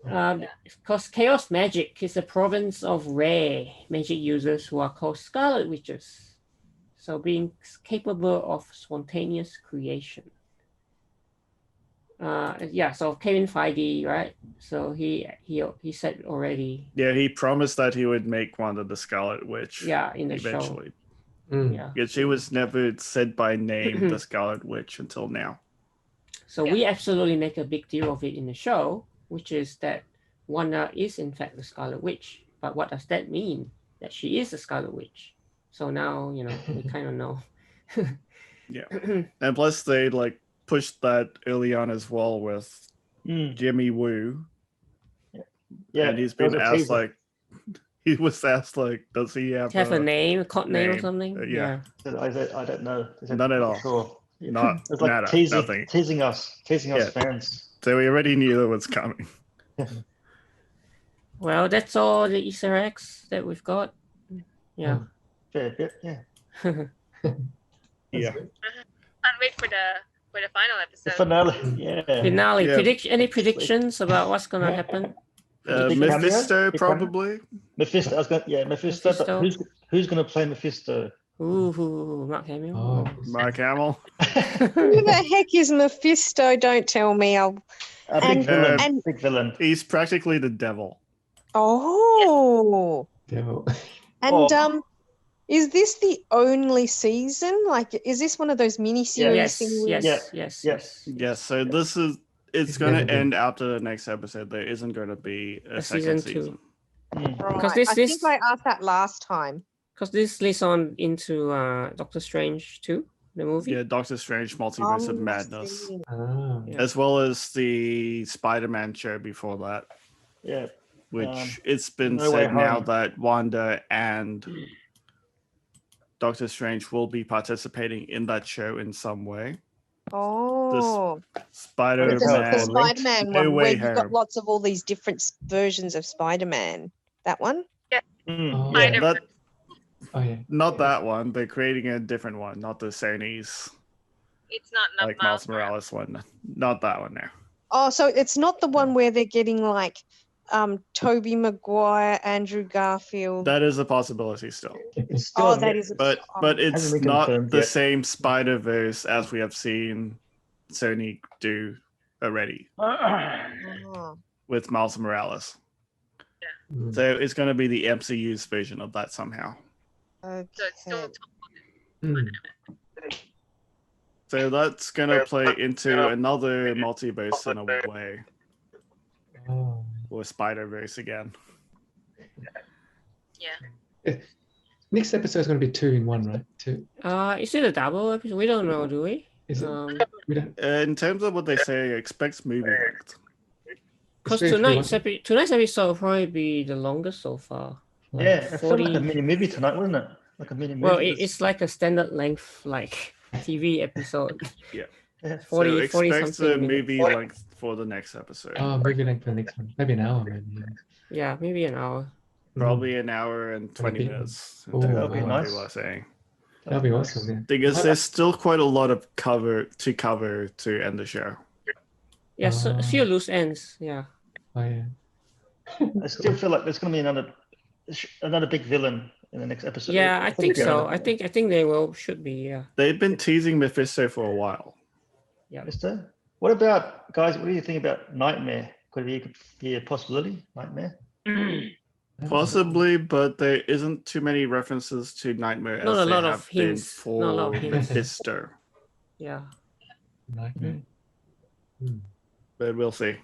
Because chaos magic is a province of rare magic users who are called Scarlet Witches. So being capable of spontaneous creation. So Kevin Feige, right? So he said already. Yeah, he promised that he would make Wanda the Scarlet Witch. Yeah, in the eventually. Show. Yeah. Yet she was never said by name the Scarlet Witch until now. So we absolutely make a big deal of it in the show, which is that Wanda is in fact the Scarlet Witch. But what does that mean? That she is the Scarlet Witch. So now, we kind of know. Yeah. And plus they pushed that early on as well with Jimmy Woo. Yeah. And he's been asked he was asked does he have a name, a code name or something? Yeah. I don't know. None at all. Sure. Not It's like nada, teasing, nothing. teasing us Yeah. fans. So we already knew it was coming. Well, that's all the Easter eggs that we've got. Yeah. Fair bit, yeah. Yeah. Can't wait for the final The episode. finale, yeah. Finale. Yeah. Any predictions about what's gonna happen? Big Mephisto, cameo? Big probably. Mephisto, I was going, Mephisto. Mephisto. But who's going to play Mephisto? Ooh, Mark Hamill. Oh, Mark Hamill. Who the heck is Mephisto? Don't tell me. A big And- villain. and- Big villain. He's practically the devil. Oh. devil. And is this the only season? Like, is this one of those mini-series Yes, things? where- yes. Yes, so this is it's going to end after the next episode. There isn't going to be a second season 2. season. Right. Because I think I asked that last time. Because this leads on into Doctor Strange 2, the movie. Yeah, Doctor Strange Multiverse of I Madness, see. Ah, Yeah. as well as the Spider-Man show before that, Yeah. which it's been No Way said now Home. that Wanda and Doctor Strange will be participating in that show in some way. Oh. Spider-Man. This is the Man. Spider-Man No one Way where you've got Home. lots of all these different versions of Spider-Man. That one? Mm. Oh, Yeah, Spider-Man. that, oh yeah. not that one. They're creating a different one, not the Sony's It's not like Miles Morales one. Not that one now. Oh, so it's not the one where they're getting like Tobey Maguire, Andrew Garfield. That is a possibility still. It's still Oh, on that Net- is a But it's Hasn't been not confirmed the yet. same Spider-Verse as we have seen Sony do already Oh. with Miles Morales. Mm. So it's going to be the MCU's version of that somehow. Okay. So it's still Mm. So that's going to play into another multiverse in a way, Oh. or Spider-Verse again. yeah. Next episode is going to be 2 in 1, right? 2. Is it a double episode? We don't know, do we? Is it? We don't. In terms of what they say, expect movie length. Because It's very tonight's episode will probably be the longest so far. Like, Yeah, it felt like a 40 mini movie tonight, wasn't it? Like a mini movie. Well, it's like a standard length, like TV episode. Yeah. 40, so 40 expect the something movie minutes. length for the next episode. Oh, maybe like for the next one. Maybe an hour, maybe. Yeah, maybe an hour. Probably an hour and 20 Maybe. minutes. Oh, in terms that'd of be what nice. people are saying. That'll be awesome. Yeah. Because there's still quite a lot of cover to end the show. Yeah, so a few loose ends. Yeah. Oh yeah. I still feel like there's going to be another big villain in the next episode. Yeah, I think so. yeah. I think they should be. Yeah. They've been teasing Mephisto for a while. Mister, what about guys? What do you think about Nightmare? Could it be a possibility? Nightmare. Possibly, but there isn't too many references to Nightmare Not as a there lot have of been hints. for Not a lot of hints. Mephisto. Yeah. Nightmare. But we'll see.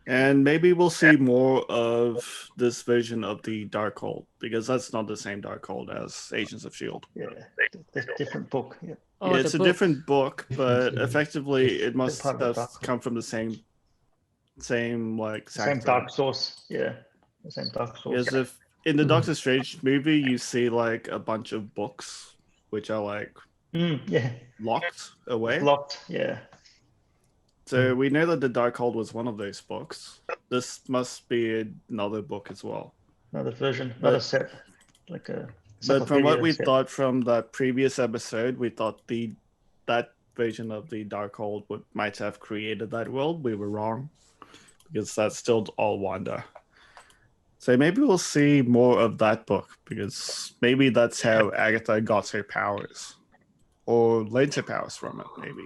And maybe we'll see more of this version of the Darkhold, because that's not the same Darkhold as Agents of S.H.I.E.L.D. Yeah, it's a different book. Yeah. Oh, Yeah, the it's a book. different book, but It's- effectively it must part of the have Darkhold. come from the same like Same sector. dark source. Yeah, the same dark source. Because if in the Doctor Strange movie you see like a bunch of books which are like Yeah, locked away. locked. Yeah. So we know that the Darkhold was one of those books. This must be another book as well. Another version, another But- set, like a. But from what we encyclopedia set. thought from the previous episode, we thought that version of the Darkhold might have created that world. We were wrong, because that's still all Wanda. So maybe we'll see more of that book, because maybe that's how Agatha got her powers, or learned her powers from it. Maybe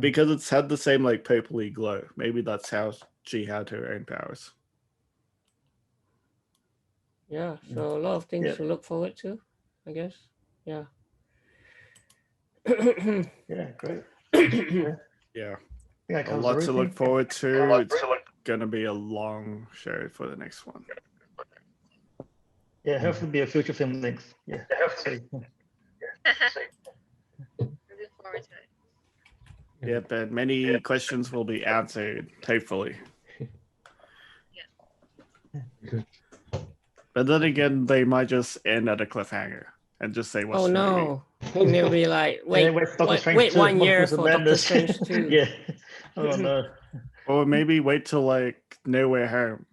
because it's had the same like purpley glow. Maybe that's how she had her own powers. Yeah. So a lot of things Yeah. to look forward to, I guess. Yeah. Yeah, great. Yeah. Yeah, A lot to look forward to. It's gonna be a long show for the next one. Yeah, hopefully be a future film length. Yeah. Looking forward to it. Yep, and many questions will be answered, hopefully. Good. But then again, they might just end at a cliffhanger, and just say, "What's Oh the movie?" no! And they'll be like, Yeah, wait, Doctor Strange wait 2, 1 year Multiverse of for Doctor Madness. Strange 2. Yeah. Oh no. Or maybe wait till like No Way Home.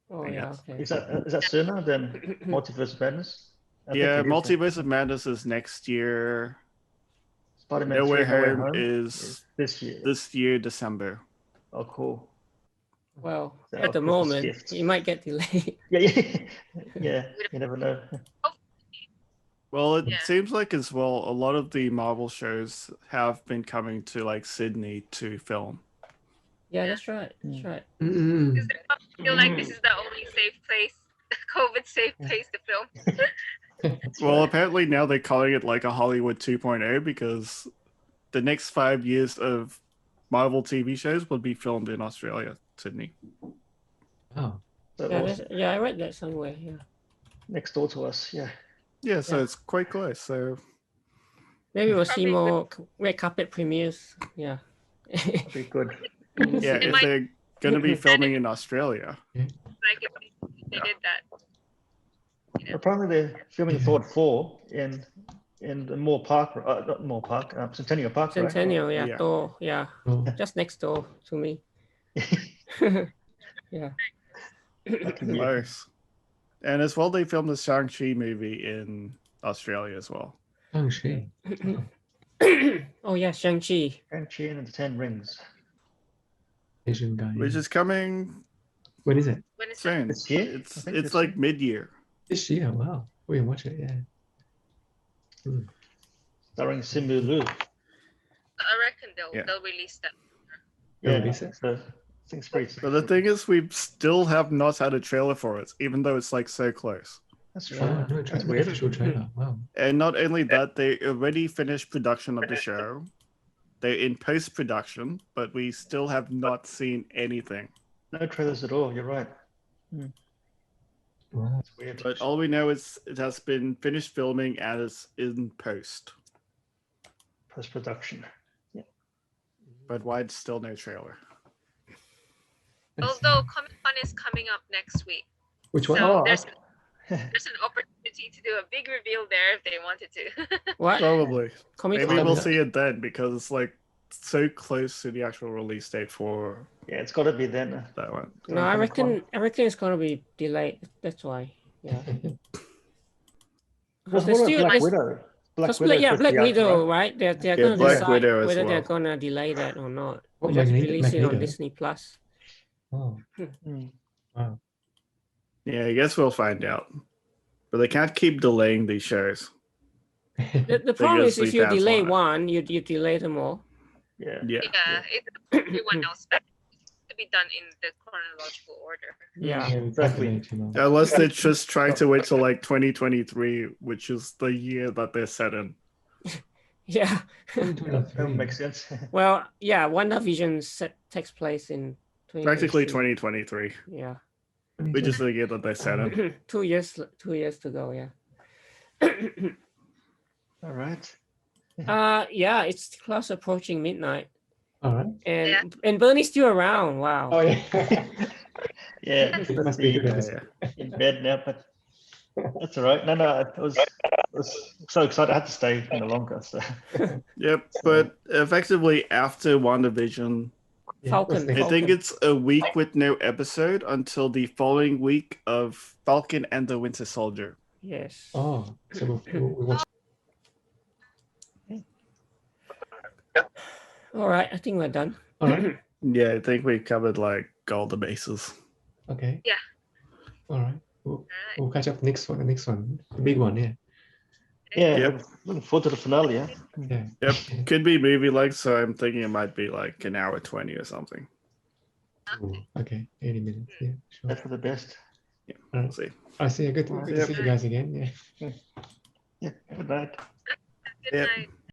Oh yeah, okay. Is that sooner than Multiverse of Madness? I think Yeah, it is. Multiverse of Madness is next year. Spider-Man No 3, Way No Way Home Home is this year. this year, December. Oh, cool. Well, So at the Christmas moment, gift. it might get delayed. Yeah. You never know. Well, it Yeah. seems like as well a lot of the Marvel shows have been coming to like Sydney to film. Yeah, that's right. That's right. Because they feel like this is the only safe place, COVID safe place to film. Well, apparently now they're calling it like a Hollywood 2.0 because the next 5 years of Marvel TV shows will be filmed in Australia, Sydney. Oh, So Yeah, awesome. yeah, I read that somewhere. Yeah, Next door to us. Yeah. Yeah, so Yeah. it's quite close. So maybe we'll see Probably more red carpet premieres. Yeah. That'd be good. yeah, It if might- they're going to be filming in Australia, Like if they did that. Apparently they're filming Thor 4 in the Moore Park, not Moore Park, Centennial Park, Centennial, yeah, Yeah. door, yeah, oh, just next door to me. right? Yeah. close. And as well, they filmed the Shang-Chi movie in Australia as well. Shang-Chi. Oh yeah, Shang-Chi. Shang-Chi and the Ten Rings. Asian guy. Which is coming When is it? When it's soon. This year? I It's think it's this like year. mid-year. This year. Wow. We can watch it. Yeah. Starring Simu Liu. I reckon Yeah. they'll release that. They'll Yeah, release it? so I think it's pretty But the thing is, we still have not had a trailer for it, even though it's like so close. That's true. Oh, no, That's no weird. official trailer. Wow. And not only that, they already finished production of the show. They're in post-production, but we still have not seen anything. No trailers at all. You're right. Wow. That's weird. But all we know is it has been finished filming and it's in post. Post-production. But why it's still no trailer? Although Comic-Con is coming up next week. Which one? So Oh, there's an opportunity to do a big reveal there if they wanted to. What? Probably. Comic Maybe Con? we'll see it then because it's like so close to the actual release date for Yeah, it's got to be then. that one. No, I reckon it's gonna be delayed. That's why. Yeah. Because There's what still- about Black there's- Widow? Because Widow's Black supposed to be out, Widow, right? right? They're Yeah, gonna Black decide Widow as whether they're well. gonna delay that or not. What, Or just Magneto- release it on Magneto? Disney Plus. Oh, Mm. wow. Yeah, I guess we'll find out. But they can't keep delaying these shows. The problem is if Biggest you fans delay want it. one, you delay them all. Yeah. Yeah. Yeah, it's everyone else back to be done in the chronological order. Yeah. Exactly. Unless they're just trying to wait till like 2023, which is the year that they're set in. Yeah. That makes sense. Well, yeah, WandaVision takes place in Practically 2023. 2023, Yeah. which is the year that they're set in. 2 years to go, yeah. All right. Yeah, it's close approaching midnight. All right. And Bernie's still around. Wow. Oh, yeah. Yeah, It must be a good Yeah, episode. in bed now, but that's all right. No, I was so excited. I had to stay longer. So Yep, but effectively after WandaVision, Yeah, Falcon. what's next? I think it's a week with no episode until the following week of Falcon and the Winter Soldier. Yes. Oh, so we'll watch. All right, I think we're done. All right. Yeah, I think we covered like all the bases. Okay. Yeah. All right. Alright. We'll catch up next one. The next one, the big one. Yeah. yeah, Yep. looking forward to the finale. Yeah. Yeah. Yep, could be movie like, so I'm thinking it might be like an hour 20 or something. Ooh, okay. 80 minutes. Yeah. Sure. That's for the best. We'll see. I see. Good to see you guys again. Yeah. Yeah. Good night. Good Yep. night.